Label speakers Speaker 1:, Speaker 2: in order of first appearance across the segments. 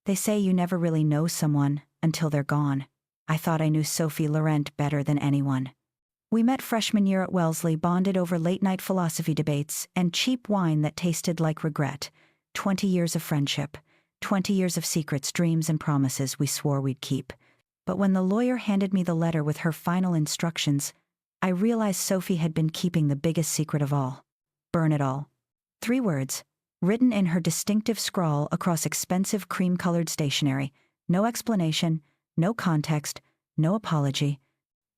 Speaker 1: They say you never really know someone until they're gone. I thought I knew Sophie Laurent better than anyone. We met freshman year at Wellesley, bonded over late-night philosophy debates and cheap wine that tasted like regret. 20 years of friendship. 20 years of secrets, dreams, and promises we swore we'd keep. But when the lawyer handed me the letter with her final instructions, I realized Sophie had been keeping the biggest secret of all. Burn it all. 3 words, written in her distinctive scrawl across expensive cream-colored stationery. No explanation, no context, no apology.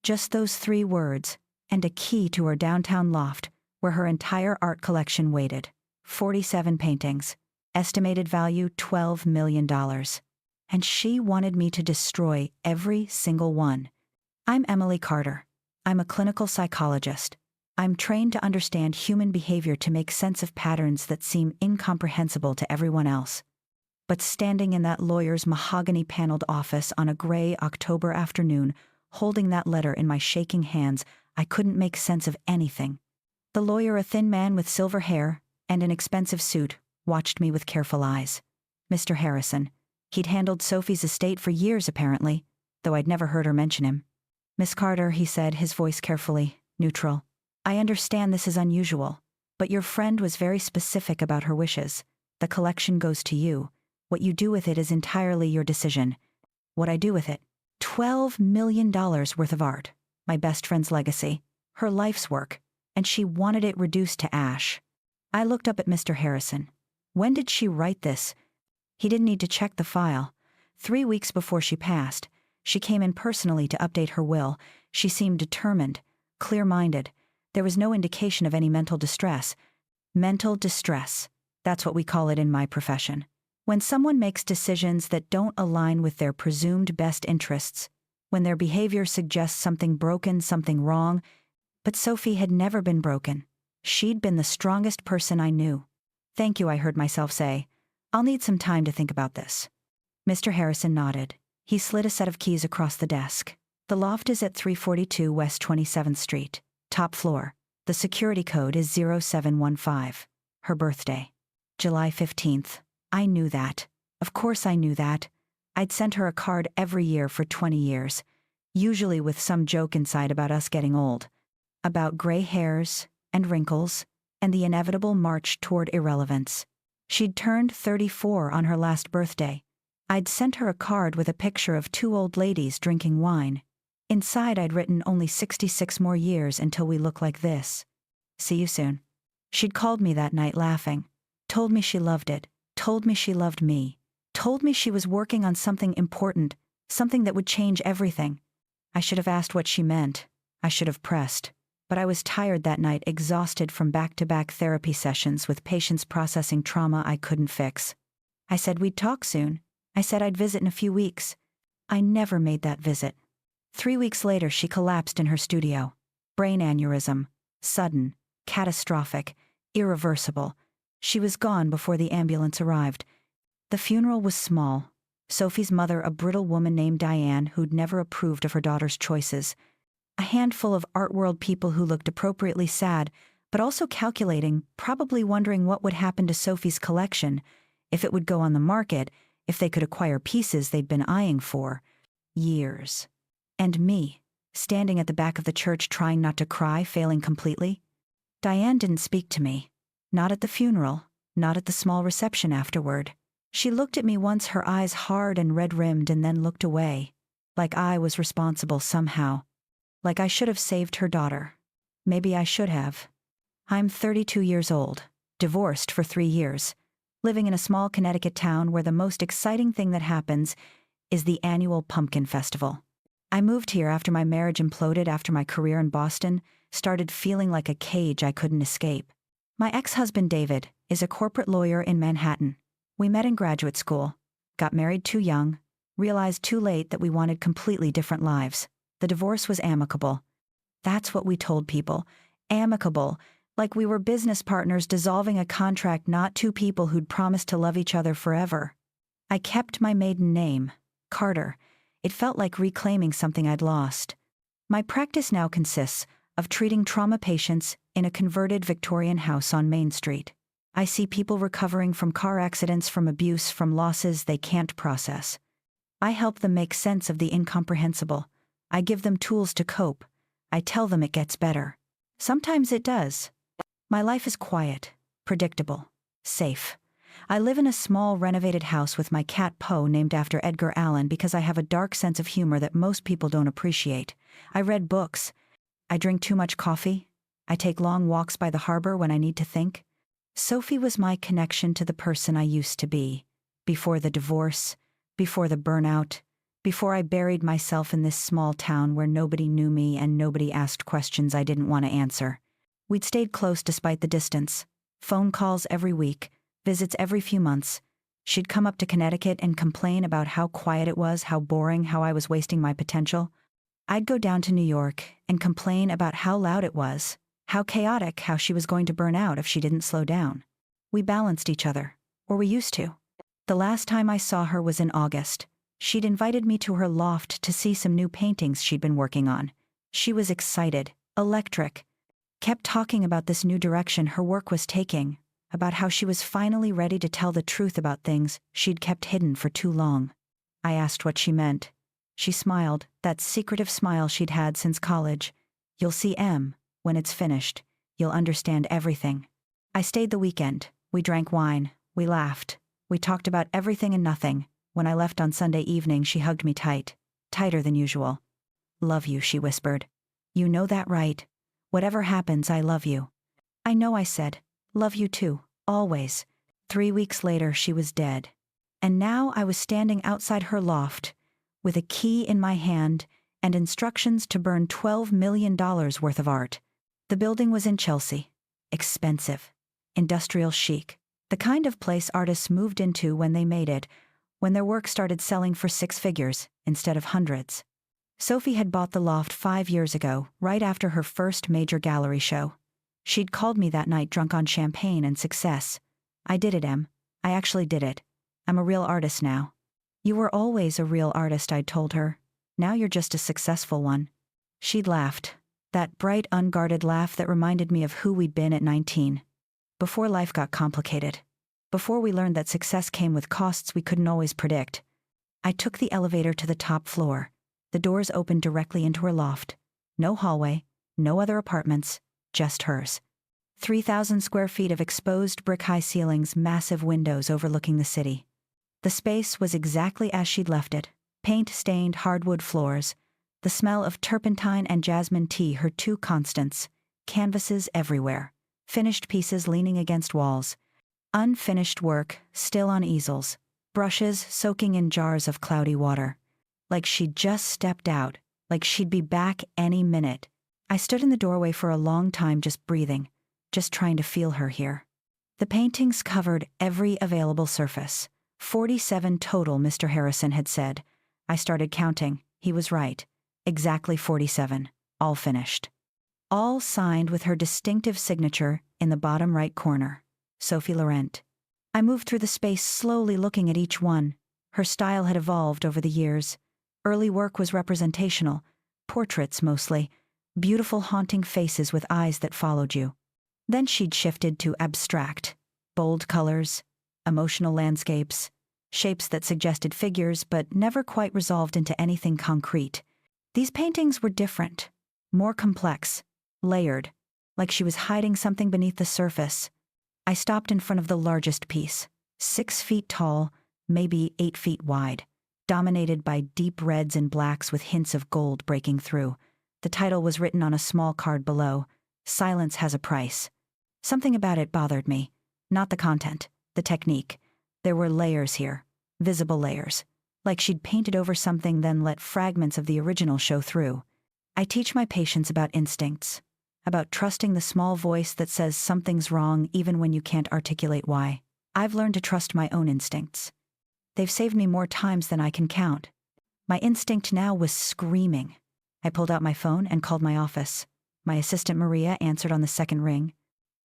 Speaker 1: Just those 3 words, and a key to her downtown loft, where her entire art collection waited. 47 paintings. Estimated value $12 million. And she wanted me to destroy every single one. I'm Emily Carter. I'm a clinical psychologist. I'm trained to understand human behavior to make sense of patterns that seem incomprehensible to everyone else. But standing in that lawyer's mahogany-paneled office on a gray October afternoon, holding that letter in my shaking hands, I couldn't make sense of anything. The lawyer, a thin man with silver hair and an expensive suit, watched me with careful eyes. Mr. Harrison. He'd handled Sophie's estate for years, apparently, though I'd never heard her mention him. Miss Carter, he said, his voice carefully neutral. I understand this is unusual, but your friend was very specific about her wishes. The collection goes to you. What you do with it is entirely your decision. What I do with it? $12 million worth of art. My best friend's legacy. Her life's work. And she wanted it reduced to ash. I looked up at Mr. Harrison. When did she write this? He didn't need to check the file. 3 weeks before she passed, she came in personally to update her will. She seemed determined, clear-minded. There was no indication of any mental distress. Mental distress. That's what we call it in my profession. When someone makes decisions that don't align with their presumed best interests, when their behavior suggests something broken, something wrong. But Sophie had never been broken. She'd been the strongest person I knew. Thank you, I heard myself say. I'll need some time to think about this. Mr. Harrison nodded. He slid a set of keys across the desk. The loft is at 342 West 27th Street. Top floor. The security code is 0715. Her birthday. July 15th. I knew that. Of course I knew that. I'd sent her a card every year for 20 years, usually with some joke inside about us getting old. About gray hairs and wrinkles and the inevitable march toward irrelevance. She'd turned 34 on her last birthday. I'd sent her a card with a picture of 2 old ladies drinking wine. Inside I'd written only 66 more years until we look like this. See you soon. She'd called me that night laughing. Told me she loved it. Told me she loved me. Told me she was working on something important, something that would change everything. I should have asked what she meant. I should have pressed. But I was tired that night, exhausted from back-to-back therapy sessions with patients processing trauma I couldn't fix. I said we'd talk soon. I said I'd visit in a few weeks. I never made that visit. 3 weeks later, she collapsed in her studio. Brain aneurysm. Sudden. Catastrophic. Irreversible. She was gone before the ambulance arrived. The funeral was small. Sophie's mother, a brittle woman named Diane, who'd never approved of her daughter's choices. A handful of art world people who looked appropriately sad, but also calculating, probably wondering what would happen to Sophie's collection, if it would go on the market, if they could acquire pieces they'd been eyeing for. Years. And me, standing at the back of the church trying not to cry, failing completely. Diane didn't speak to me. Not at the funeral, not at the small reception afterward. She looked at me once, her eyes hard and red-rimmed, and then looked away, like I was responsible somehow. Like I should have saved her daughter. Maybe I should have. I'm 32 years old, divorced for 3 years, living in a small Connecticut town where the most exciting thing that happens is the annual Pumpkin Festival. I moved here after my marriage imploded, after my career in Boston started feeling like a cage I couldn't escape. My ex-husband, David, is a corporate lawyer in Manhattan. We met in graduate school, got married too young, realized too late that we wanted completely different lives. The divorce was amicable. That's what we told people. Amicable. Like we were business partners dissolving a contract, not 2 people who'd promised to love each other forever. I kept my maiden name, Carter. It felt like reclaiming something I'd lost. My practice now consists of treating trauma patients in a converted Victorian house on Main Street. I see people recovering from car accidents, from abuse, from losses they can't process. I help them make sense of the incomprehensible. I give them tools to cope. I tell them it gets better. Sometimes it does. My life is quiet, predictable, safe. I live in a small renovated house with my cat Poe, named after Edgar Allan, because I have a dark sense of humor that most people don't appreciate. I read books. I drink too much coffee. I take long walks by the harbor when I need to think. Sophie was my connection to the person I used to be. Before the divorce, before the burnout, before I buried myself in this small town where nobody knew me and nobody asked questions I didn't want to answer. We'd stayed close despite the distance. Phone calls every week, visits every few months. She'd come up to Connecticut and complain about how quiet it was, how boring, how I was wasting my potential. I'd go down to New York and complain about how loud it was, how chaotic, how she was going to burn out if she didn't slow down. We balanced each other, or we used to. The last time I saw her was in August. She'd invited me to her loft to see some new paintings she'd been working on. She was excited, electric, kept talking about this new direction her work was taking, about how she was finally ready to tell the truth about things she'd kept hidden for too long. I asked what she meant. She smiled, that secretive smile she'd had since college. "You'll see M. When it's finished. You'll understand everything." I stayed the weekend. We drank wine. We laughed. We talked about everything and nothing. When I left on Sunday evening, she hugged me tight. Tighter than usual. "Love you," she whispered. "You know that, right? Whatever happens, I love you." "I know," I said. "Love you too. Always." 3 weeks later, she was dead. And now I was standing outside her loft, with a key in my hand and instructions to burn $12 million worth of art. The building was in Chelsea. Expensive. Industrial chic. The kind of place artists moved into when they made it, when their work started selling for 6 figures instead of hundreds. Sophie had bought the loft 5 years ago, right after her first major gallery show. She'd called me that night drunk on champagne and success. "I did it, Em. I actually did it. I'm a real artist now." "You were always a real artist," I'd told her. "Now you're just a successful one." She'd laughed. That bright, unguarded laugh that reminded me of who we'd been at 19. Before life got complicated. Before we learned that success came with costs we couldn't always predict. I took the elevator to the top floor. The doors opened directly into her loft. No hallway, no other apartments, just hers. 3,000 square feet of exposed brick-high ceilings, massive windows overlooking the city. The space was exactly as she'd left it. Paint-stained hardwood floors. The smell of turpentine and jasmine tea, her two constants. Canvases everywhere. Finished pieces leaning against walls. Unfinished work, still on easels. Brushes soaking in jars of cloudy water. Like she'd just stepped out, like she'd be back any minute. I stood in the doorway for a long time, just breathing, just trying to feel her here. The paintings covered every available surface. 47 total, Mr. Harrison had said. I started counting. He was right. Exactly 47, all finished. All signed with her distinctive signature in the bottom right corner. Sophie Laurent. I moved through the space slowly, looking at each one. Her style had evolved over the years. Early work was representational, portraits mostly, beautiful haunting faces with eyes that followed you. Then she'd shifted to abstract, bold colors, emotional landscapes, shapes that suggested figures but never quite resolved into anything concrete. These paintings were different, more complex, layered, like she was hiding something beneath the surface. I stopped in front of the largest piece, 6 feet tall, maybe 8 feet wide, dominated by deep reds and blacks with hints of gold breaking through. The title was written on a small card below, "Silence has a price." Something about it bothered me. Not the content, the technique. There were layers here, visible layers, like she'd painted over something then let fragments of the original show through. I teach my patients about instincts, about trusting the small voice that says something's wrong even when you can't articulate why. I've learned to trust my own instincts. They've saved me more times than I can count. My instinct now was screaming. I pulled out my phone and called my office. My assistant Maria answered on the second ring.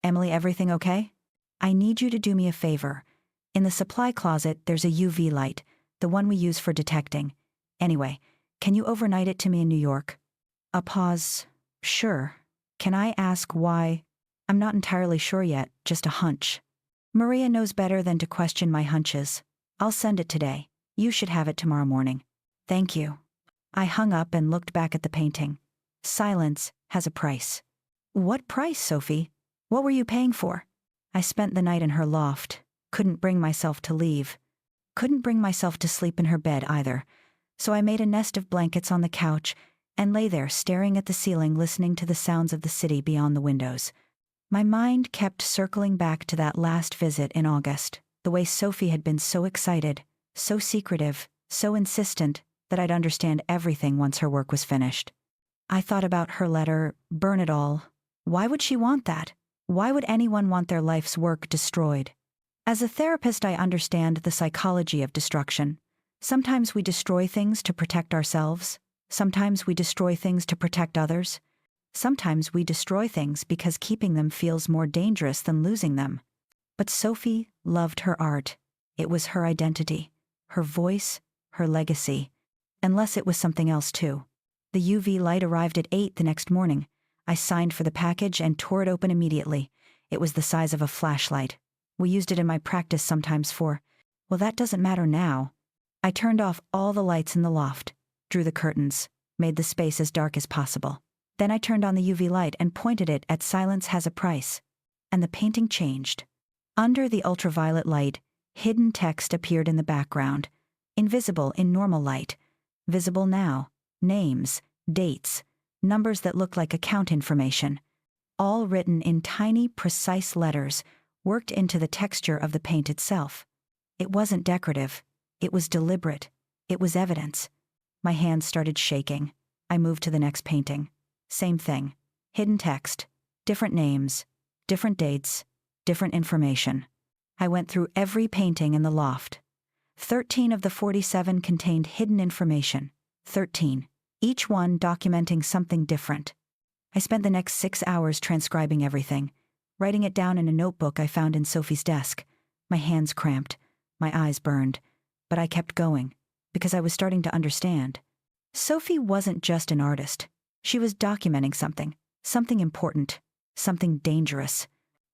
Speaker 1: "Emily, everything okay? I need you to do me a favor. In the supply closet, there's a UV light, the one we use for detecting. Anyway, can you overnight it to me in New York?" A pause. "Sure. Can I ask why?" "I'm not entirely sure yet, just a hunch." Maria knows better than to question my hunches. I'll send it today. You should have it tomorrow morning. Thank you. I hung up and looked back at the painting. Silence has a price. What price, Sophie? What were you paying for? I spent the night in her loft. Couldn't bring myself to leave. Couldn't bring myself to sleep in her bed either. So I made a nest of blankets on the couch and lay there staring at the ceiling, listening to the sounds of the city beyond the windows. My mind kept circling back to that last visit in August, the way Sophie had been so excited, so secretive, so insistent that I'd understand everything once her work was finished. I thought about her letter, burn it all. Why would she want that? Why would anyone want their life's work destroyed? As a therapist, I understand the psychology of destruction. Sometimes we destroy things to protect ourselves. Sometimes we destroy things to protect others. Sometimes we destroy things because keeping them feels more dangerous than losing them. But Sophie loved her art. It was her identity, her voice, her legacy. Unless it was something else too. The UV light arrived at 8 the next morning. I signed for the package and tore it open immediately. It was the size of a flashlight. We used it in my practice sometimes for, well, that doesn't matter now. I turned off all the lights in the loft, drew the curtains, made the space as dark as possible. Then I turned on the UV light and pointed it at Silence Has a Price. And the painting changed. Under the ultraviolet light, hidden text appeared in the background, invisible in normal light. Visible now, names, dates, numbers that looked like account information, all written in tiny, precise letters, worked into the texture of the paint itself. It wasn't decorative. It was deliberate. It was evidence. My hands started shaking. I moved to the next painting. Same thing. Hidden text, different names, different dates, different information. I went through every painting in the loft. 13 of the 47 contained hidden information. 13. Each one documenting something different. I spent the next 6 hours transcribing everything, writing it down in a notebook I found in Sophie's desk. My hands cramped, my eyes burned, but I kept going, because I was starting to understand. Sophie wasn't just an artist. She was documenting something important, something dangerous.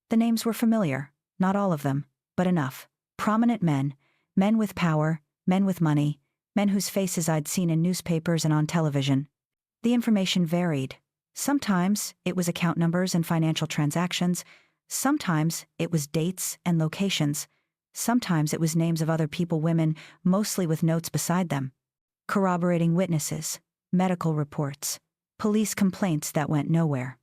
Speaker 1: The names were familiar, not all of them, but enough. Prominent men, men with power, men with money, men whose faces I'd seen in newspapers and on television. The information varied. Sometimes it was account numbers and financial transactions. Sometimes it was dates and locations. Sometimes it was names of other people, women, mostly with notes beside them. Corroborating witnesses, medical reports, police complaints that went nowhere.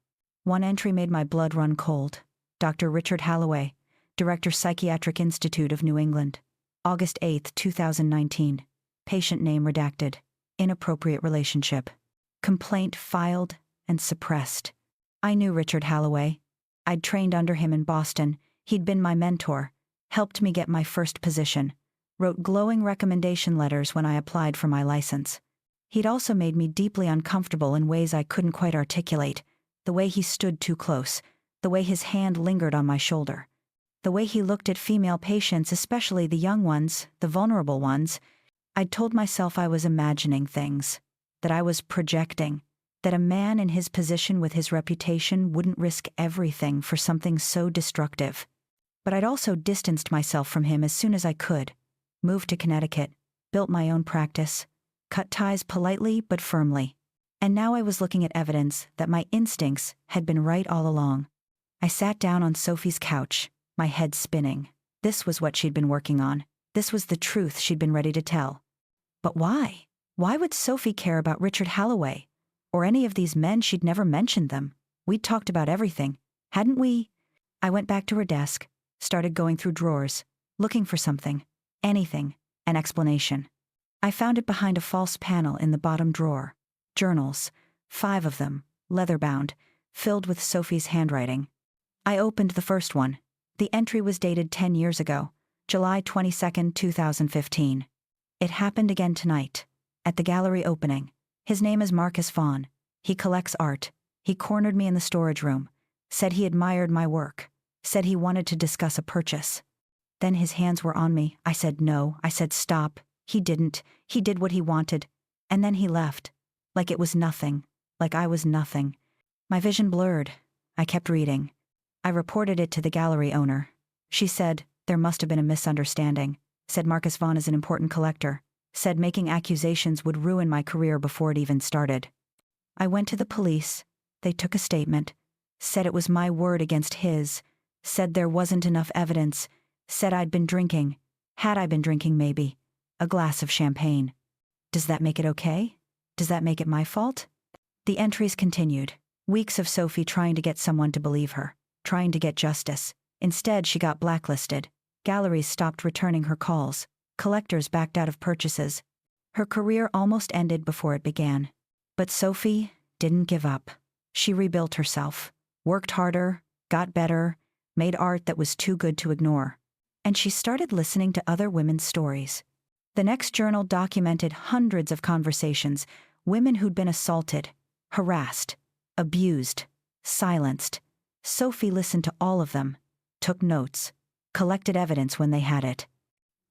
Speaker 1: One entry made my blood run cold. Dr. Richard Halloway, Director, Psychiatric Institute of New England. August 8, 2019. Patient name redacted. Inappropriate relationship. Complaint filed and suppressed. I knew Richard Halloway. I'd trained under him in Boston. He'd been my mentor, helped me get my first position, wrote glowing recommendation letters when I applied for my license. He'd also made me deeply uncomfortable in ways I couldn't quite articulate. The way he stood too close, the way his hand lingered on my shoulder, the way he looked at female patients, especially the young ones, the vulnerable ones. I'd told myself I was imagining things, that I was projecting, that a man in his position with his reputation wouldn't risk everything for something so destructive. But I'd also distanced myself from him as soon as I could, moved to Connecticut, built my own practice, cut ties politely but firmly. And now I was looking at evidence that my instincts had been right all along. I sat down on Sophie's couch, my head spinning. This was what she'd been working on. This was the truth she'd been ready to tell. But why? Why would Sophie care about Richard Halloway? Or any of these men? She'd never mentioned them. We'd talked about everything, hadn't we? I went back to her desk, started going through drawers, looking for something, anything, an explanation. I found it behind a false panel in the bottom drawer. Journals, 5 of them, leather-bound, filled with Sophie's handwriting. I opened the first one. The entry was dated 10 years ago, July 22, 2015. It happened again tonight, at the gallery opening. His name is Marcus Vaughn. He collects art. He cornered me in the storage room, said he admired my work, said he wanted to discuss a purchase. Then his hands were on me. I said no. I said stop. He didn't. He did what he wanted. And then he left. Like it was nothing. Like I was nothing. My vision blurred. I kept reading. I reported it to the gallery owner. She said, there must have been a misunderstanding. Said Marcus Vaughn is an important collector. Said making accusations would ruin my career before it even started. I went to the police. They took a statement. Said it was my word against his. Said there wasn't enough evidence. Said I'd been drinking. Had I been drinking, maybe. A glass of champagne. Does that make it okay? Does that make it my fault? The entries continued. Weeks of Sophie trying to get someone to believe her. Trying to get justice. Instead, she got blacklisted. Galleries stopped returning her calls. Collectors backed out of purchases. Her career almost ended before it began. But Sophie didn't give up. She rebuilt herself. Worked harder. Got better. Made art that was too good to ignore. And she started listening to other women's stories. The next journal documented hundreds of conversations, women who'd been assaulted, harassed, abused, silenced. Sophie listened to all of them, took notes, collected evidence when they had it.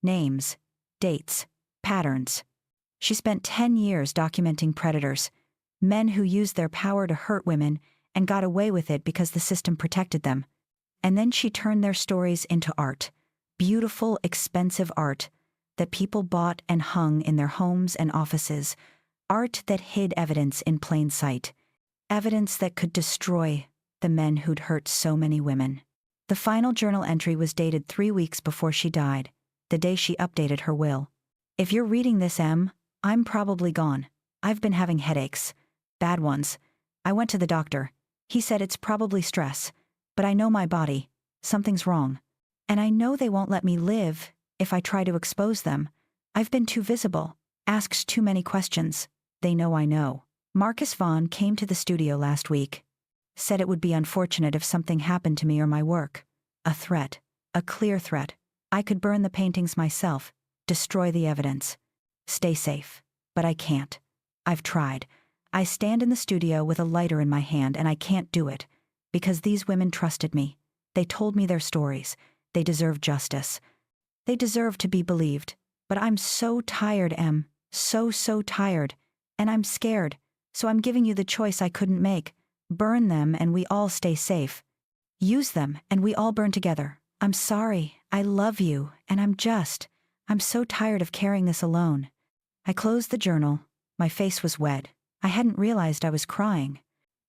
Speaker 1: Names, dates, patterns. She spent 10 years documenting predators, men who used their power to hurt women and got away with it because the system protected them. And then she turned their stories into art, beautiful, expensive art that people bought and hung in their homes and offices, art that hid evidence in plain sight, evidence that could destroy the men who'd hurt so many women. The final journal entry was dated 3 weeks before she died, the day she updated her will. If you're reading this, Em, I'm probably gone. I've been having headaches. Bad ones. I went to the doctor. He said it's probably stress, but I know my body. Something's wrong. And I know they won't let me live if I try to expose them. I've been too visible, asked too many questions. They know I know. Marcus Vaughn came to the studio last week. Said it would be unfortunate if something happened to me or my work. A threat. A clear threat. I could burn the paintings myself, destroy the evidence. Stay safe. But I can't. I've tried. I stand in the studio with a lighter in my hand and I can't do it. Because these women trusted me. They told me their stories. They deserve justice. They deserve to be believed. But I'm so tired, Em. So tired. And I'm scared. So I'm giving you the choice I couldn't make. Burn them and we all stay safe. Use them and we all burn together. I'm sorry. I love you. And I'm so tired of carrying this alone. I closed the journal. My face was wet. I hadn't realized I was crying.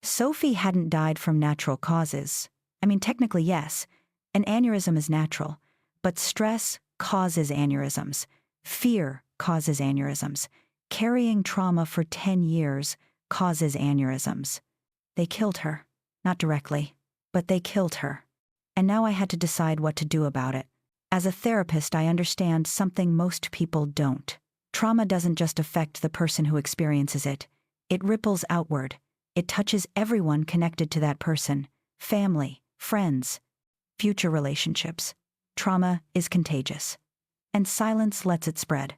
Speaker 1: Sophie hadn't died from natural causes. I mean, technically, yes. An aneurysm is natural. But stress causes aneurysms. Fear causes aneurysms. Carrying trauma for 10 years causes aneurysms. They killed her. Not directly, but they killed her. And now I had to decide what to do about it. As a therapist, I understand something most people don't. Trauma doesn't just affect the person who experiences it. It ripples outward. It touches everyone connected to that person. Family, friends, future relationships. Trauma is contagious. And silence lets it spread.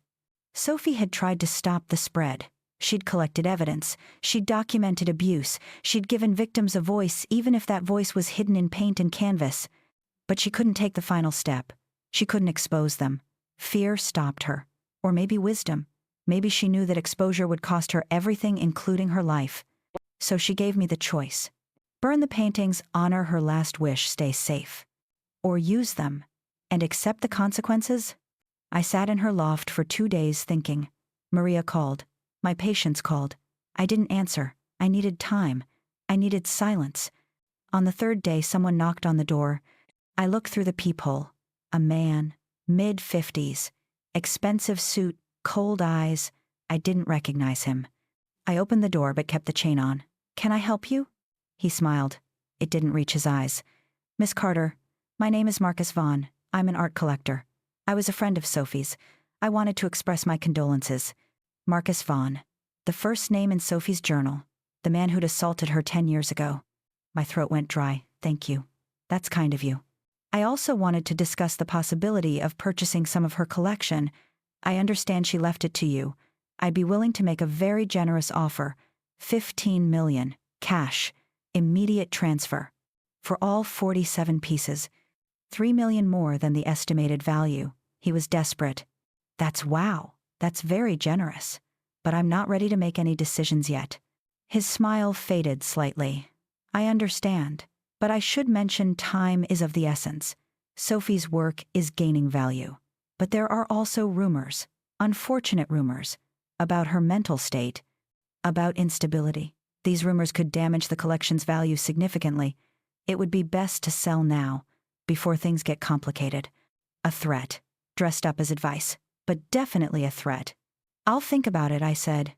Speaker 1: Sophie had tried to stop the spread. She'd collected evidence. She'd documented abuse. She'd given victims a voice, even if that voice was hidden in paint and canvas. But she couldn't take the final step. She couldn't expose them. Fear stopped her. Or maybe wisdom. Maybe she knew that exposure would cost her everything, including her life. So she gave me the choice. Burn the paintings, honor her last wish, stay safe. Or use them, and accept the consequences? I sat in her loft for 2 days thinking. Maria called. My patients called. I didn't answer. I needed time. I needed silence. On the 3rd day, someone knocked on the door. I looked through the peephole. A man, mid-50s, expensive suit, cold eyes. I didn't recognize him. I opened the door but kept the chain on. Can I help you? He smiled. It didn't reach his eyes. Miss Carter, my name is Marcus Vaughn. I'm an art collector. I was a friend of Sophie's. I wanted to express my condolences. Marcus Vaughn, the first name in Sophie's journal, the man who'd assaulted her 10 years ago. My throat went dry. Thank you. That's kind of you. I also wanted to discuss the possibility of purchasing some of her collection. I understand she left it to you. I'd be willing to make a very generous offer. $15 million, cash, immediate transfer. For all 47 pieces. $3 million more than the estimated value. He was desperate. Wow. That's very generous. But I'm not ready to make any decisions yet. His smile faded slightly. I understand. But I should mention time is of the essence. Sophie's work is gaining value. But there are also rumors, unfortunate rumors, about her mental state, about instability. These rumors could damage the collection's value significantly. It would be best to sell now, before things get complicated. A threat, dressed up as advice, but definitely a threat. I'll think about it, I said.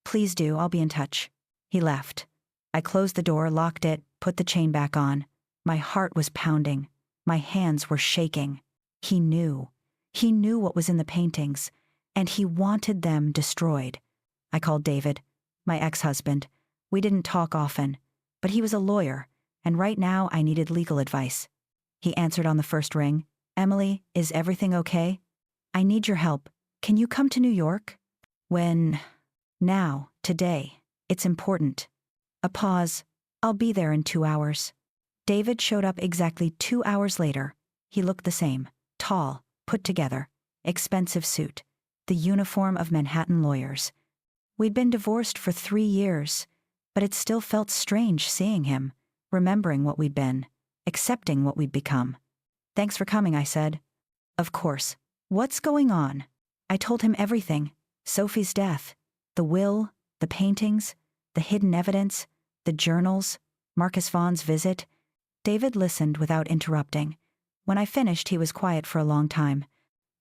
Speaker 1: Please do, I'll be in touch. He left. I closed the door, locked it, put the chain back on. My heart was pounding. My hands were shaking. He knew. He knew what was in the paintings, and he wanted them destroyed. I called David, my ex-husband. We didn't talk often, but he was a lawyer, and right now I needed legal advice. He answered on the first ring. Emily, is everything okay? I need your help. Can you come to New York? When? Now, today. It's important. A pause. I'll be there in 2 hours. David showed up exactly 2 hours later. He looked the same, tall, put together, expensive suit, the uniform of Manhattan lawyers. We'd been divorced for 3 years, but it still felt strange seeing him, remembering what we'd been, accepting what we'd become. Thanks for coming, I said. Of course. What's going on? I told him everything. Sophie's death, the will, the paintings, the hidden evidence, the journals, Marcus Vaughn's visit. David listened without interrupting. When I finished, he was quiet for a long time.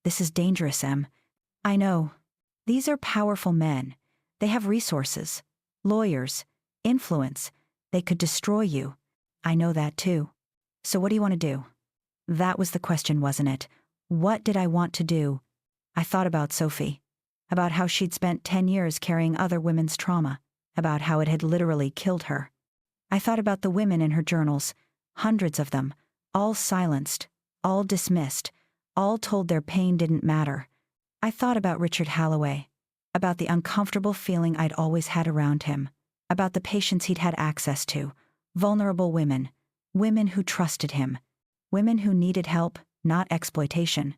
Speaker 1: This is dangerous, Em. I know. These are powerful men. They have resources, lawyers, influence. They could destroy you. I know that too. So what do you want to do? That was the question, wasn't it? What did I want to do? I thought about Sophie, about how she'd spent 10 years carrying other women's trauma, about how it had literally killed her. I thought about the women in her journals, hundreds of them, all silenced, all dismissed, all told their pain didn't matter. I thought about Richard Halloway, about the uncomfortable feeling I'd always had around him, about the patients he'd had access to, vulnerable women, women who trusted him, women who needed help, not exploitation.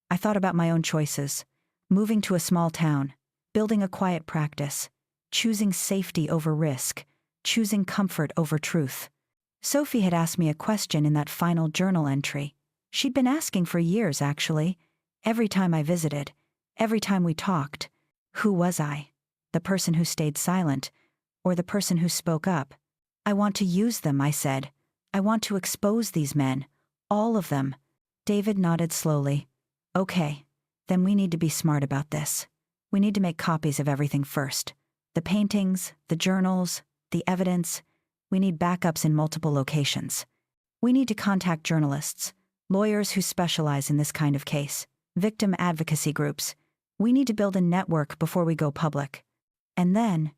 Speaker 1: I thought about my own choices, moving to a small town, building a quiet practice, choosing safety over risk, choosing comfort over truth. Sophie had asked me a question in that final journal entry. She'd been asking for years, actually. Every time I visited, every time we talked. Who was I? The person who stayed silent, or the person who spoke up? I want to use them, I said. I want to expose these men, all of them. David nodded slowly. Okay, then we need to be smart about this. We need to make copies of everything first. The paintings, the journals, the evidence. We need backups in multiple locations. We need to contact journalists, lawyers who specialize in this kind of case, victim advocacy groups. We need to build a network before we go public. And then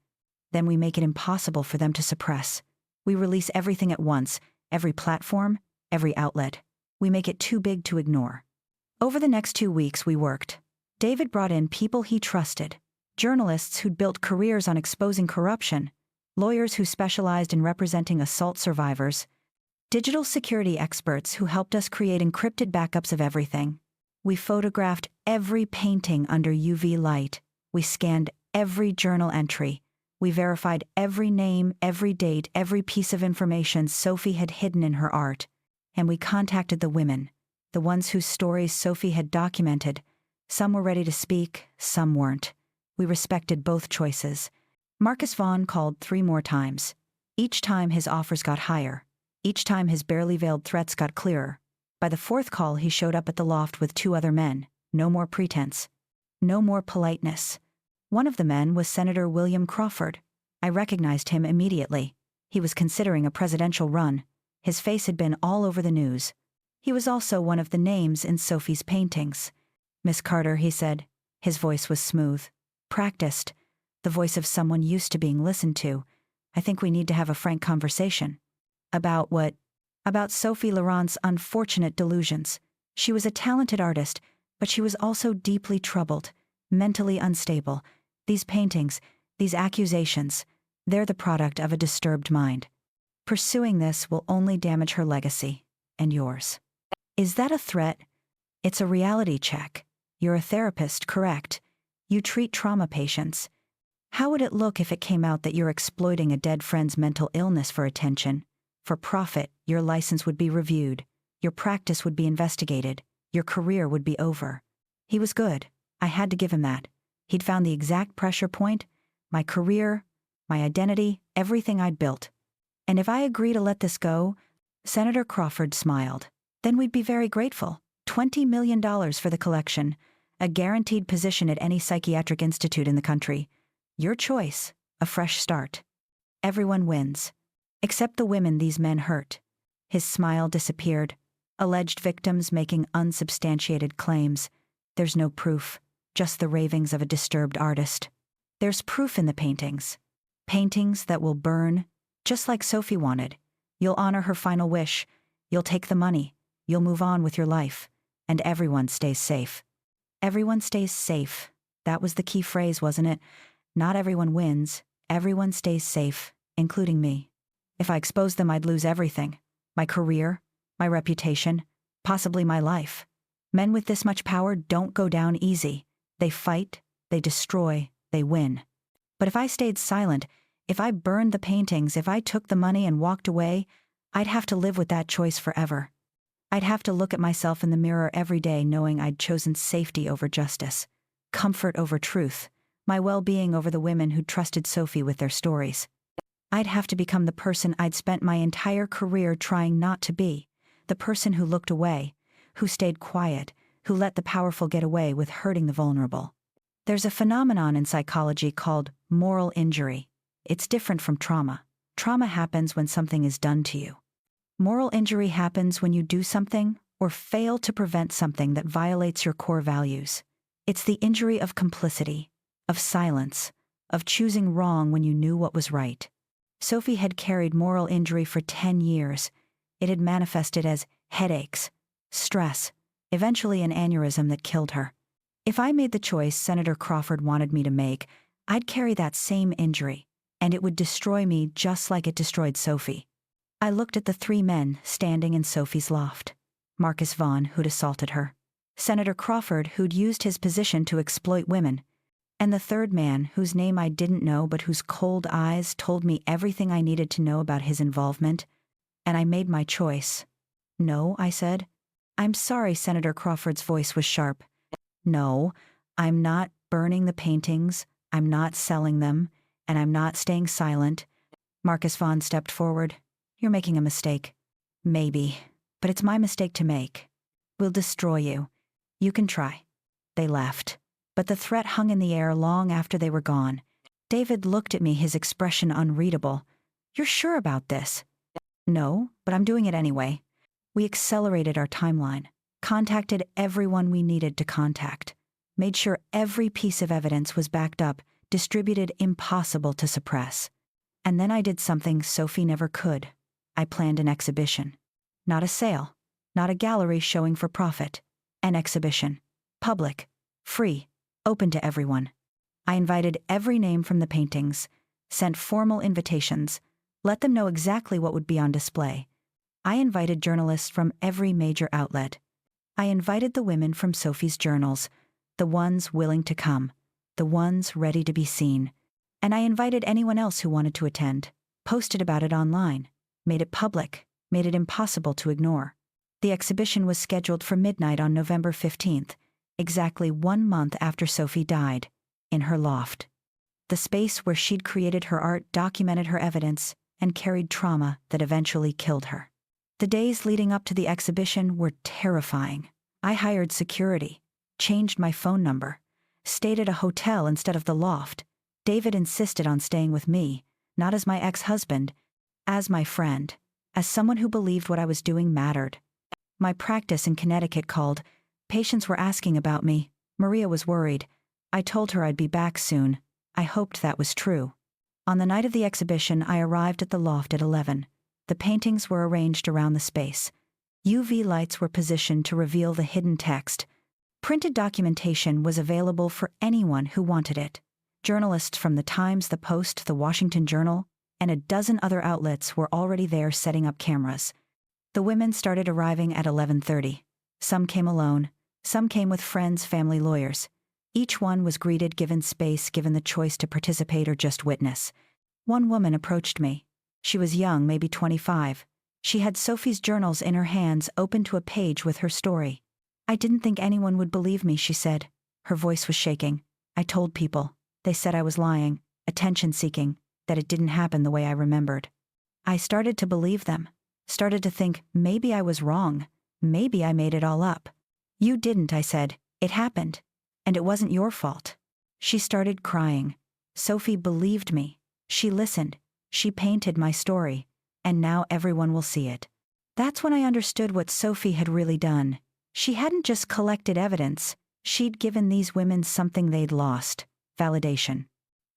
Speaker 1: we make it impossible for them to suppress. We release everything at once, every platform, every outlet. We make it too big to ignore. Over the next 2 weeks, we worked. David brought in people he trusted, journalists who'd built careers on exposing corruption, lawyers who specialized in representing assault survivors, digital security experts who helped us create encrypted backups of everything. We photographed every painting under UV light. We scanned every journal entry. We verified every name, every date, every piece of information Sophie had hidden in her art. And we contacted the women, the ones whose stories Sophie had documented. Some were ready to speak, some weren't. We respected both choices. Marcus Vaughn called 3 more times. Each time his offers got higher. Each time his barely veiled threats got clearer. By the 4th call, he showed up at the loft with 2 other men. No more pretense. No more politeness. One of the men was Senator William Crawford. I recognized him immediately. He was considering a presidential run. His face had been all over the news. He was also one of the names in Sophie's paintings. Miss Carter, he said. His voice was smooth, practiced, the voice of someone used to being listened to. I think we need to have a frank conversation. About what? About Sophie Laurent's unfortunate delusions. She was a talented artist, but she was also deeply troubled, mentally unstable. These paintings, these accusations, they're the product of a disturbed mind. Pursuing this will only damage her legacy, and yours. Is that a threat? It's a reality check. You're a therapist, correct? You treat trauma patients. How would it look if it came out that you're exploiting a dead friend's mental illness for attention? For profit, your license would be reviewed. Your practice would be investigated. Your career would be over. He was good. I had to give him that. He'd found the exact pressure point, my career, my identity, everything I'd built. And if I agree to let this go, Senator Crawford smiled. Then we'd be very grateful. $20 million for the collection, a guaranteed position at any psychiatric institute in the country. Your choice, a fresh start. Everyone wins. Except the women these men hurt. His smile disappeared. Alleged victims making unsubstantiated claims. There's no proof, just the ravings of a disturbed artist. There's proof in the paintings. Paintings that will burn, just like Sophie wanted. You'll honor her final wish. You'll take the money. You'll move on with your life. And everyone stays safe. Everyone stays safe. That was the key phrase, wasn't it? Not everyone wins. Everyone stays safe, including me. If I exposed them, I'd lose everything. My career, my reputation, possibly my life. Men with this much power don't go down easy. They fight, they destroy, they win. But if I stayed silent, if I burned the paintings, if I took the money and walked away, I'd have to live with that choice forever. I'd have to look at myself in the mirror every day knowing I'd chosen safety over justice, comfort over truth, my well-being over the women who trusted Sophie with their stories. I'd have to become the person I'd spent my entire career trying not to be, the person who looked away, who stayed quiet, who let the powerful get away with hurting the vulnerable. There's a phenomenon in psychology called moral injury. It's different from trauma. Trauma happens when something is done to you. Moral injury happens when you do something or fail to prevent something that violates your core values. It's the injury of complicity, of silence, of choosing wrong when you knew what was right. Sophie had carried moral injury for 10 years. It had manifested as headaches, stress, eventually an aneurysm that killed her. If I made the choice Senator Crawford wanted me to make, I'd carry that same injury, and it would destroy me just like it destroyed Sophie. I looked at the 3 men standing in Sophie's loft. Marcus Vaughn, who'd assaulted her. Senator Crawford, who'd used his position to exploit women. And the 3rd man, whose name I didn't know but whose cold eyes told me everything I needed to know about his involvement. And I made my choice. No, I said. I'm sorry, Senator Crawford's voice was sharp. No, I'm not burning the paintings, I'm not selling them, and I'm not staying silent. Marcus Vaughn stepped forward. You're making a mistake. Maybe, but it's my mistake to make. We'll destroy you. You can try. They left. But the threat hung in the air long after they were gone. David looked at me, his expression unreadable. You're sure about this? No, but I'm doing it anyway. We accelerated our timeline, contacted everyone we needed to contact, made sure every piece of evidence was backed up, distributed, impossible to suppress. And then I did something Sophie never could. I planned an exhibition. Not a sale, not a gallery showing for profit. An exhibition. Public. Free. Open to everyone. I invited every name from the paintings, sent formal invitations, let them know exactly what would be on display. I invited journalists from every major outlet. I invited the women from Sophie's journals, the ones willing to come, the ones ready to be seen. And I invited anyone else who wanted to attend, posted about it online, made it public, made it impossible to ignore. The exhibition was scheduled for midnight on November 15th, exactly 1 month after Sophie died, in her loft. The space where she'd created her art documented her evidence and carried trauma that eventually killed her. The days leading up to the exhibition were terrifying. I hired security, changed my phone number, stayed at a hotel instead of the loft. David insisted on staying with me, not as my ex-husband, as my friend, as someone who believed what I was doing mattered. My practice in Connecticut called. Patients were asking about me. Maria was worried. I told her I'd be back soon. I hoped that was true. On the night of the exhibition, I arrived at the loft at 11. The paintings were arranged around the space. UV lights were positioned to reveal the hidden text. Printed documentation was available for anyone who wanted it. Journalists from the Times, the Post, the Washington Journal, and a dozen other outlets were already there setting up cameras. The women started arriving at 11:30. Some came alone. Some came with friends, family, lawyers. Each one was greeted, given space, given the choice to participate or just witness. One woman approached me. She was young, maybe 25. She had Sophie's journals in her hands, open to a page with her story. "I didn't think anyone would believe me," she said. Her voice was shaking. "I told people. They said I was lying, attention-seeking, that it didn't happen the way I remembered. I started to believe them. Started to think maybe I was wrong. Maybe I made it all up." "You didn't," I said. "It happened. And it wasn't your fault." She started crying. Sophie believed me. She listened. She painted my story. And now everyone will see it. That's when I understood what Sophie had really done. She hadn't just collected evidence. She'd given these women something they'd lost: validation.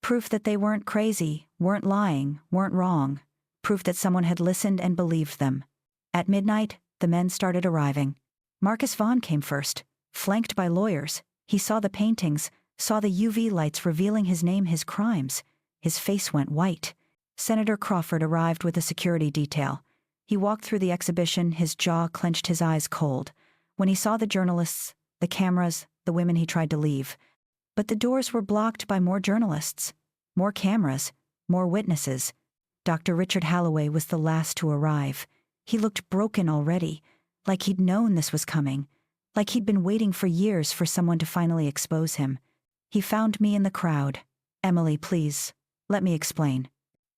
Speaker 1: Proof that they weren't crazy, weren't lying, weren't wrong. Proof that someone had listened and believed them. At midnight, the men started arriving. Marcus Vaughn came first, flanked by lawyers. He saw the paintings, saw the UV lights revealing his name, his crimes. His face went white. Senator Crawford arrived with a security detail. He walked through the exhibition, his jaw clenched, his eyes cold. When he saw the journalists, the cameras, the women, he tried to leave. But the doors were blocked by more journalists, more cameras, more witnesses. Dr. Richard Halloway was the last to arrive. He looked broken already, like he'd known this was coming, like he'd been waiting for years for someone to finally expose him. He found me in the crowd. "Emily, please, let me explain."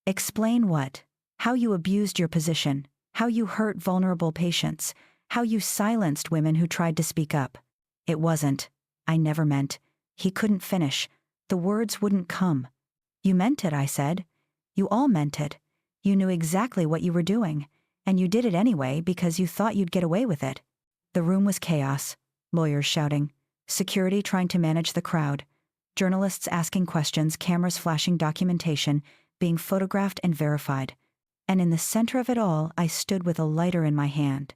Speaker 1: "Explain what?" "How you abused your position, how you hurt vulnerable patients, how you silenced women who tried to speak up." "It wasn't. I never meant." He couldn't finish. The words wouldn't come. "You meant it," I said. "You all meant it. You knew exactly what you were doing, and you did it anyway because you thought you'd get away with it." The room was chaos. Lawyers shouting. Security trying to manage the crowd. Journalists asking questions, cameras flashing documentation, being photographed and verified. And in the center of it all, I stood with a lighter in my hand.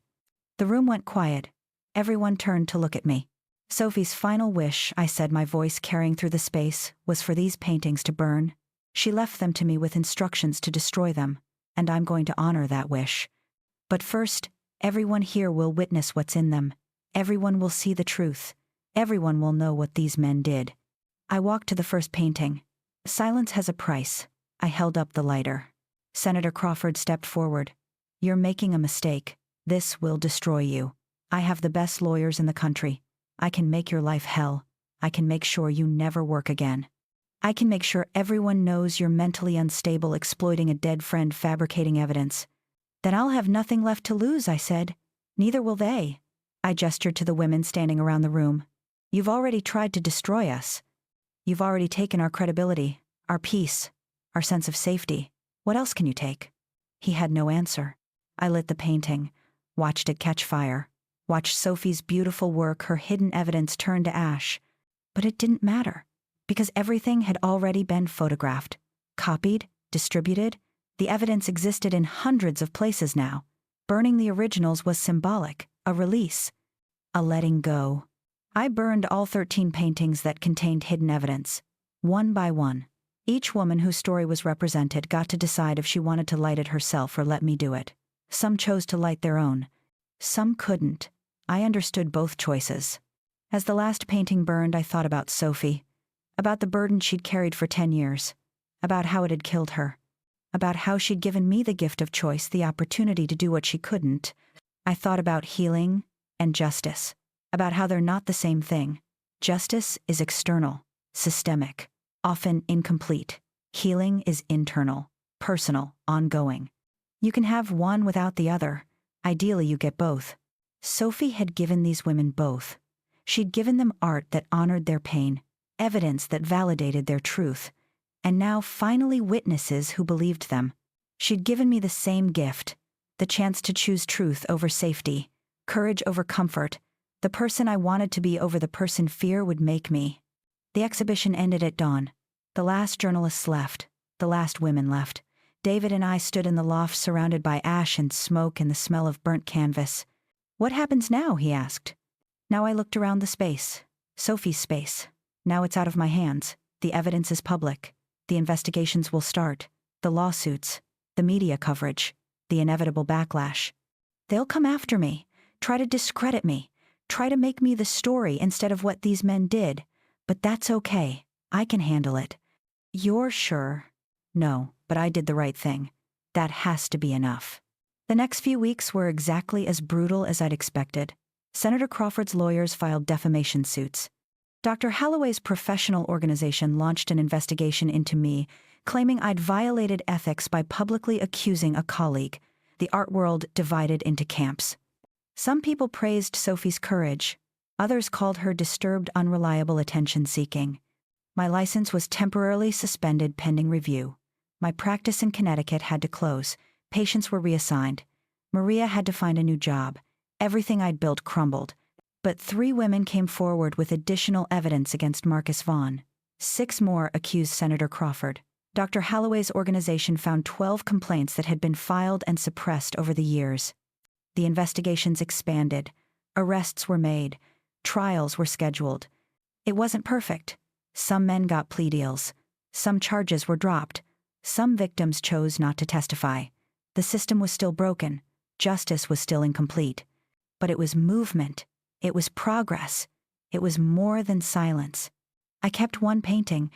Speaker 1: The room went quiet. Everyone turned to look at me. "Sophie's final wish," I said, my voice carrying through the space, "was for these paintings to burn. She left them to me with instructions to destroy them, and I'm going to honor that wish. But first, everyone here will witness what's in them. Everyone will see the truth. Everyone will know what these men did." I walked to the first painting. Silence has a price. I held up the lighter. Senator Crawford stepped forward. "You're making a mistake. This will destroy you. I have the best lawyers in the country. I can make your life hell. I can make sure you never work again. I can make sure everyone knows you're mentally unstable, exploiting a dead friend, fabricating evidence." "Then I'll have nothing left to lose," I said. "Neither will they." I gestured to the women standing around the room. "You've already tried to destroy us. You've already taken our credibility, our peace, our sense of safety. What else can you take?" He had no answer. I lit the painting, watched it catch fire, watched Sophie's beautiful work, her hidden evidence, turn to ash. But it didn't matter, because everything had already been photographed, copied, distributed. The evidence existed in hundreds of places now. Burning the originals was symbolic, a release, a letting go. I burned all 13 paintings that contained hidden evidence, one by one. Each woman whose story was represented got to decide if she wanted to light it herself or let me do it. Some chose to light their own. Some couldn't. I understood both choices. As the last painting burned, I thought about Sophie, about the burden she'd carried for 10 years, about how it had killed her, about how she'd given me the gift of choice, the opportunity to do what she couldn't. I thought about healing and justice, about how they're not the same thing. Justice is external, systemic, often incomplete. Healing is internal, personal, ongoing. You can have one without the other. Ideally, you get both. Sophie had given these women both. She'd given them art that honored their pain, evidence that validated their truth, and now finally witnesses who believed them. She'd given me the same gift, the chance to choose truth over safety, courage over comfort, the person I wanted to be over the person fear would make me. The exhibition ended at dawn. The last journalists left. The last women left. David and I stood in the loft surrounded by ash and smoke and the smell of burnt canvas. "What happens now?" he asked. Now I looked around the space. Sophie's space. Now it's out of my hands. The evidence is public. The investigations will start. The lawsuits. The media coverage. The inevitable backlash. They'll come after me. Try to discredit me. Try to make me the story instead of what these men did. But that's okay. I can handle it. You're sure? No, but I did the right thing. That has to be enough. The next few weeks were exactly as brutal as I'd expected. Senator Crawford's lawyers filed defamation suits. Dr. Holloway's professional organization launched an investigation into me, claiming I'd violated ethics by publicly accusing a colleague. The art world divided into camps. Some people praised Sophie's courage. Others called her disturbed, unreliable attention-seeking. My license was temporarily suspended pending review. My practice in Connecticut had to close. Patients were reassigned. Maria had to find a new job. Everything I'd built crumbled. But 3 women came forward with additional evidence against Marcus Vaughn. 6 more accused Senator Crawford. Dr. Holloway's organization found 12 complaints that had been filed and suppressed over the years. The investigations expanded. Arrests were made. Trials were scheduled. It wasn't perfect. Some men got plea deals. Some charges were dropped. Some victims chose not to testify. The system was still broken. Justice was still incomplete. But it was movement. It was progress. It was more than silence. I kept one painting.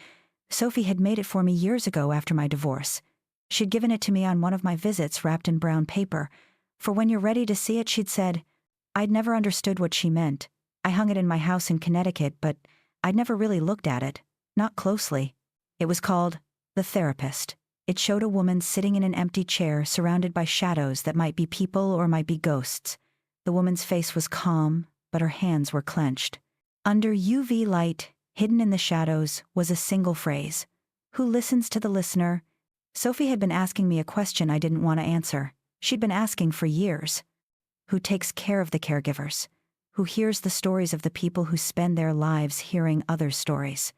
Speaker 1: Sophie had made it for me years ago after my divorce. She'd given it to me on one of my visits wrapped in brown paper. For when you're ready to see it, she'd said. I'd never understood what she meant. I hung it in my house in Connecticut, but I'd never really looked at it. Not closely. It was called The Therapist. It showed a woman sitting in an empty chair surrounded by shadows that might be people or might be ghosts. The woman's face was calm, but her hands were clenched. Under UV light, hidden in the shadows, was a single phrase. Who listens to the listener? Sophie had been asking me a question I didn't want to answer. She'd been asking for years. Who takes care of the caregivers? Who hears the stories of the people who spend their lives hearing others' stories?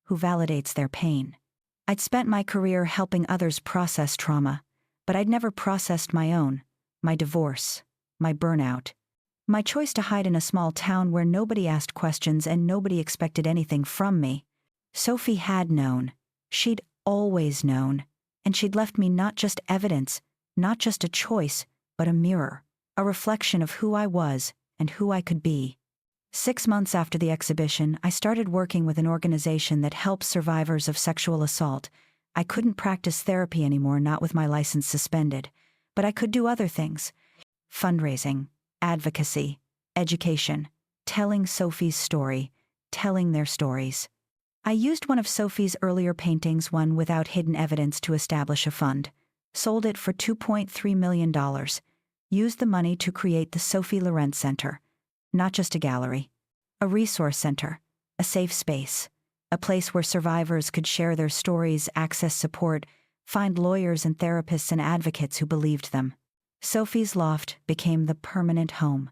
Speaker 1: Who validates their pain? I'd spent my career helping others process trauma, but I'd never processed my own, my divorce, my burnout. My choice to hide in a small town where nobody asked questions and nobody expected anything from me. Sophie had known. She'd always known. And she'd left me not just evidence, not just a choice, but a mirror, a reflection of who I was and who I could be. 6 months after the exhibition, I started working with an organization that helps survivors of sexual assault. I couldn't practice therapy anymore, not with my license suspended, but I could do other things. Fundraising, advocacy, education, telling Sophie's story, telling their stories. I used one of Sophie's earlier paintings, one without hidden evidence, to establish a fund. Sold it for $2.3 million. Used the money to create the Sophie Lorentz Center. Not just a gallery. A resource center. A safe space. A place where survivors could share their stories, access support, find lawyers and therapists and advocates who believed them. Sophie's loft became the permanent home.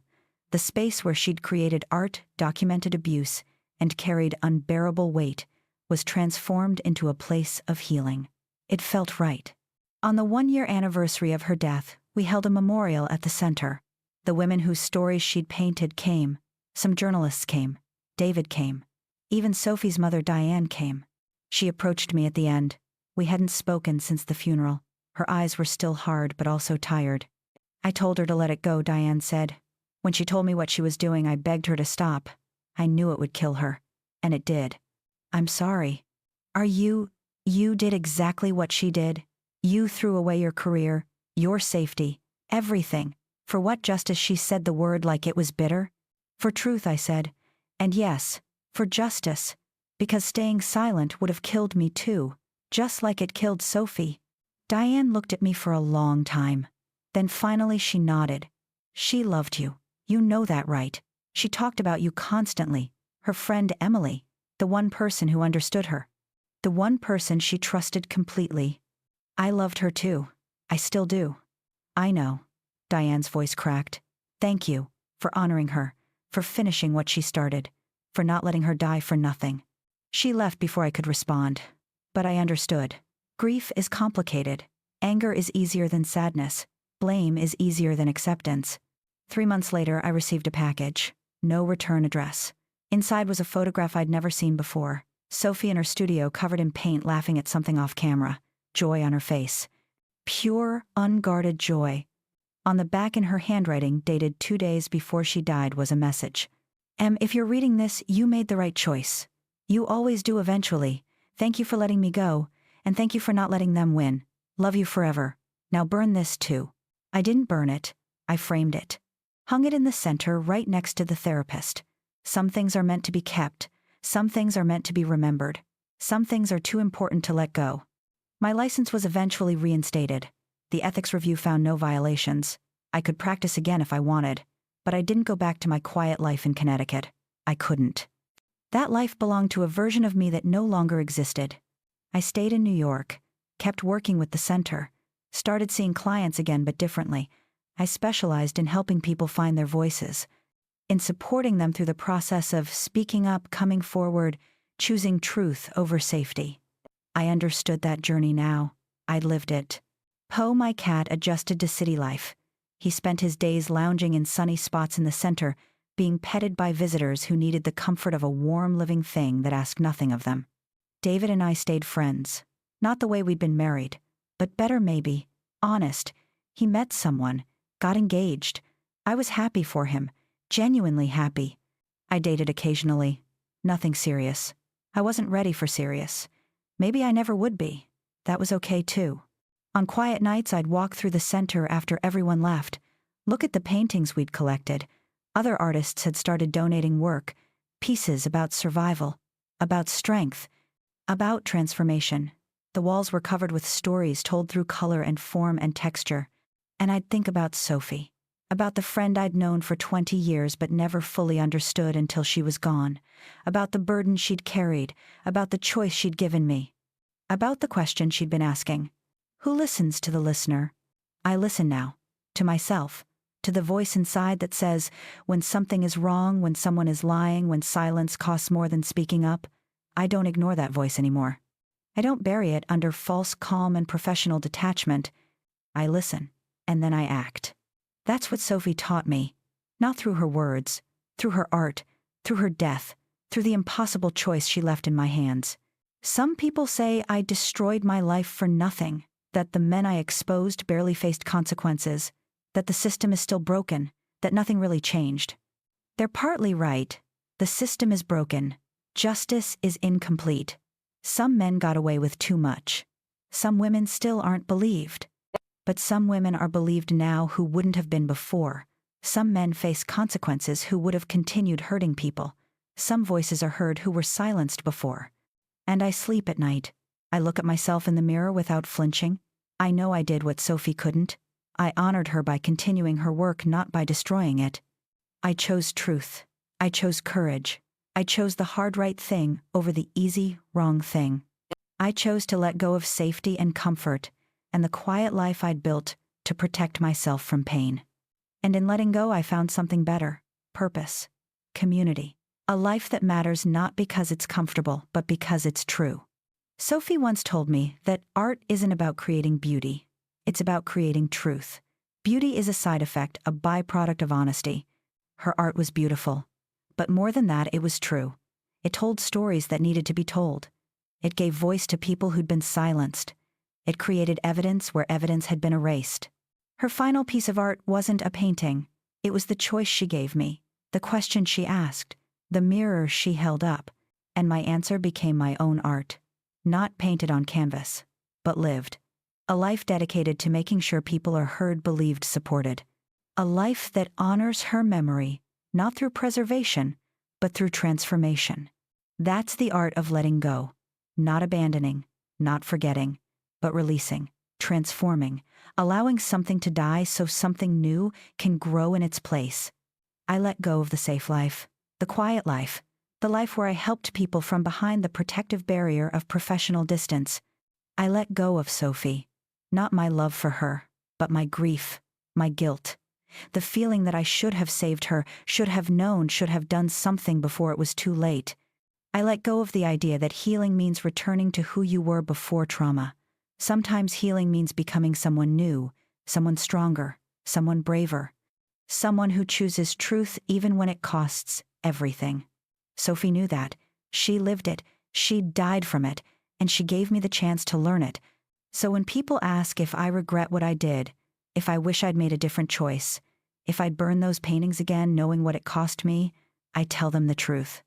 Speaker 1: The space where she'd created art, documented abuse, and carried unbearable weight was transformed into a place of healing. It felt right. On the 1-year anniversary of her death, we held a memorial at the center. The women whose stories she'd painted came. Some journalists came. David came. Even Sophie's mother, Diane, came. She approached me at the end. We hadn't spoken since the funeral. Her eyes were still hard, but also tired. I told her to let it go, Diane said. When she told me what she was doing, I begged her to stop. I knew it would kill her. And it did. I'm sorry. You did exactly what she did. You threw away your career, your safety, everything. For what justice? She said the word like it was bitter. For truth, I said. And yes, for justice. Because staying silent would have killed me too, just like it killed Sophie. Diane looked at me for a long time. Then finally she nodded. She loved you. You know that, right? She talked about you constantly. Her friend Emily, the one person who understood her. The one person she trusted completely. I loved her too. I still do. I know. Diane's voice cracked. Thank you for honoring her, for finishing what she started, for not letting her die for nothing. She left before I could respond. But I understood. Grief is complicated. Anger is easier than sadness. Blame is easier than acceptance. 3 months later, I received a package. No return address. Inside was a photograph I'd never seen before. Sophie in her studio, covered in paint, laughing at something off camera. Joy on her face. Pure, unguarded joy. On the back in her handwriting, dated 2 days before she died, was a message. If you're reading this, you made the right choice. You always do eventually. Thank you for letting me go, and thank you for not letting them win. Love you forever. Now burn this too. I didn't burn it, I framed it. Hung it in the center right next to the therapist. Some things are meant to be kept, some things are meant to be remembered, some things are too important to let go. My license was eventually reinstated. The ethics review found no violations. I could practice again if I wanted, but I didn't go back to my quiet life in Connecticut. I couldn't. That life belonged to a version of me that no longer existed. I stayed in New York, kept working with the center, started seeing clients again but differently. I specialized in helping people find their voices, in supporting them through the process of speaking up, coming forward, choosing truth over safety. I understood that journey now. I'd lived it. Poe, my cat, adjusted to city life. He spent his days lounging in sunny spots in the center, being petted by visitors who needed the comfort of a warm living thing that asked nothing of them. David and I stayed friends. Not the way we'd been married, but better maybe. Honest. He met someone, got engaged. I was happy for him, genuinely happy. I dated occasionally. Nothing serious. I wasn't ready for serious. Maybe I never would be. That was okay too. On quiet nights I'd walk through the center after everyone left, look at the paintings we'd collected. Other artists had started donating work, pieces about survival, about strength, about transformation. The walls were covered with stories told through color and form and texture. And I'd think about Sophie, about the friend I'd known for 20 years but never fully understood until she was gone, about the burden she'd carried, about the choice she'd given me, about the question she'd been asking. Who listens to the listener? I listen now, to myself, to the voice inside that says, when something is wrong, when someone is lying, when silence costs more than speaking up. I don't ignore that voice anymore. I don't bury it under false calm and professional detachment. I listen, and then I act. That's what Sophie taught me, not through her words, through her art, through her death, through the impossible choice she left in my hands. Some people say I destroyed my life for nothing, that the men I exposed barely faced consequences, that the system is still broken, that nothing really changed. They're partly right. The system is broken. Justice is incomplete. Some men got away with too much. Some women still aren't believed. But some women are believed now who wouldn't have been before. Some men face consequences who would have continued hurting people. Some voices are heard who were silenced before. And I sleep at night. I look at myself in the mirror without flinching. I know I did what Sophie couldn't. I honored her by continuing her work, not by destroying it. I chose truth. I chose courage. I chose the hard right thing over the easy wrong thing. I chose to let go of safety and comfort and the quiet life I'd built to protect myself from pain. And in letting go, I found something better: purpose, community, a life that matters not because it's comfortable, but because it's true. Sophie once told me that art isn't about creating beauty. It's about creating truth. Beauty is a side effect, a byproduct of honesty. Her art was beautiful. But more than that, it was true. It told stories that needed to be told. It gave voice to people who'd been silenced. It created evidence where evidence had been erased. Her final piece of art wasn't a painting. It was the choice she gave me, the question she asked, the mirror she held up, and my answer became my own art. Not painted on canvas, but lived. A life dedicated to making sure people are heard, believed, supported. A life that honors her memory, not through preservation, but through transformation. That's the art of letting go. Not abandoning, not forgetting, but releasing, transforming, allowing something to die so something new can grow in its place. I let go of the safe life, the quiet life, the life where I helped people from behind the protective barrier of professional distance. I let go of Sophie, not my love for her, but my grief, my guilt, the feeling that I should have saved her, should have known, should have done something before it was too late. I let go of the idea that healing means returning to who you were before trauma. Sometimes healing means becoming someone new, someone stronger, someone braver, someone who chooses truth even when it costs everything. Sophie knew that. She lived it. She died from it. And she gave me the chance to learn it. So when people ask if I regret what I did, if I wish I'd made a different choice, if I'd burn those paintings again knowing what it cost me, I tell them the truth.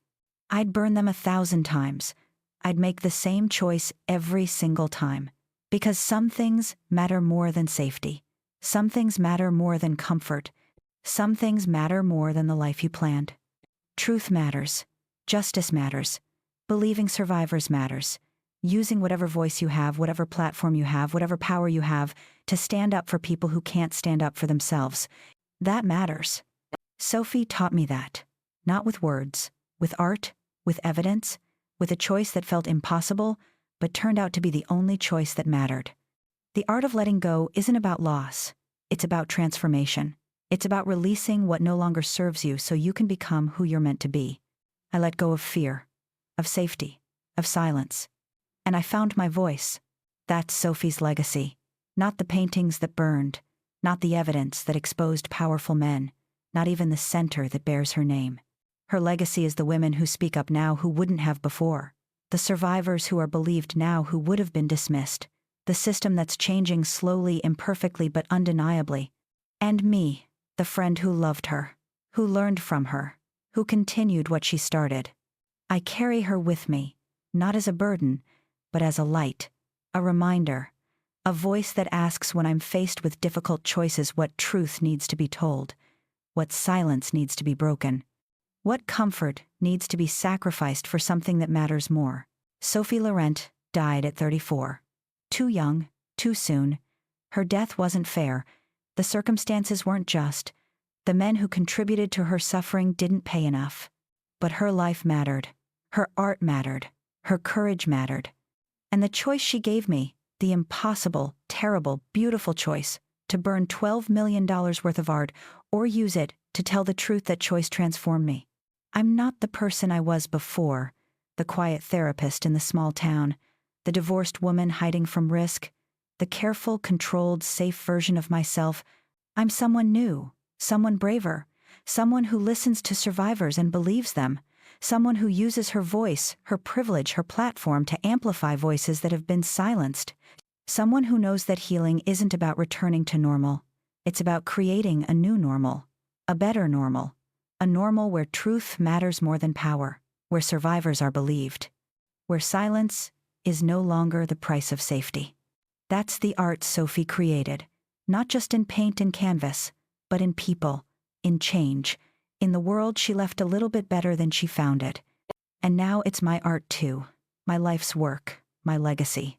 Speaker 1: I'd burn them 1,000 times. I'd make the same choice every single time. Because some things matter more than safety. Some things matter more than comfort. Some things matter more than the life you planned. Truth matters. Justice matters. Believing survivors matters. Using whatever voice you have, whatever platform you have, whatever power you have, to stand up for people who can't stand up for themselves. That matters. Sophie taught me that. Not with words, with art, with evidence, with a choice that felt impossible, but turned out to be the only choice that mattered. The art of letting go isn't about loss. It's about transformation. It's about releasing what no longer serves you so you can become who you're meant to be. I let go of fear, of safety, of silence. And I found my voice. That's Sophie's legacy. Not the paintings that burned, not the evidence that exposed powerful men, not even the center that bears her name. Her legacy is the women who speak up now who wouldn't have before, the survivors who are believed now who would have been dismissed, the system that's changing slowly, imperfectly, but undeniably. And me, the friend who loved her, who learned from her, who continued what she started. I carry her with me, not as a burden, but as a light, a reminder, a voice that asks when I'm faced with difficult choices what truth needs to be told, what silence needs to be broken, what comfort needs to be sacrificed for something that matters more. Sophie Laurent died at 34. Too young, too soon. Her death wasn't fair. The circumstances weren't just. The men who contributed to her suffering didn't pay enough. But her life mattered. Her art mattered. Her courage mattered. And the choice she gave me, the impossible, terrible, beautiful choice, to burn $12 million worth of art or use it to tell the truth, that choice transformed me. I'm not the person I was before, the quiet therapist in the small town, the divorced woman hiding from risk, the careful, controlled, safe version of myself. I'm someone new, someone braver, someone who listens to survivors and believes them, someone who uses her voice, her privilege, her platform to amplify voices that have been silenced, someone who knows that healing isn't about returning to normal. It's about creating a new normal, a better normal, a normal where truth matters more than power, where survivors are believed, where silence is no longer the price of safety. That's the art Sophie created, not just in paint and canvas, but in people, in change, in the world she left a little bit better than she found it. And now it's my art too, my life's work, my legacy.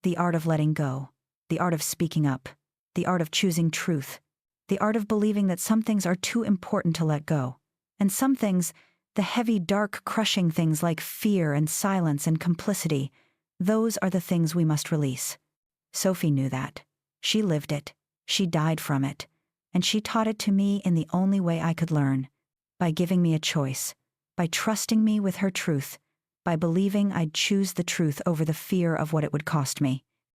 Speaker 1: The art of letting go, the art of speaking up, the art of choosing truth, the art of believing that some things are too important to let go, and some things, the heavy, dark, crushing things like fear and silence and complicity, those are the things we must release. Sophie knew that. She lived it. She died from it. And she taught it to me in the only way I could learn, by giving me a choice, by trusting me with her truth, by believing I'd choose the truth over the fear of what it would cost me.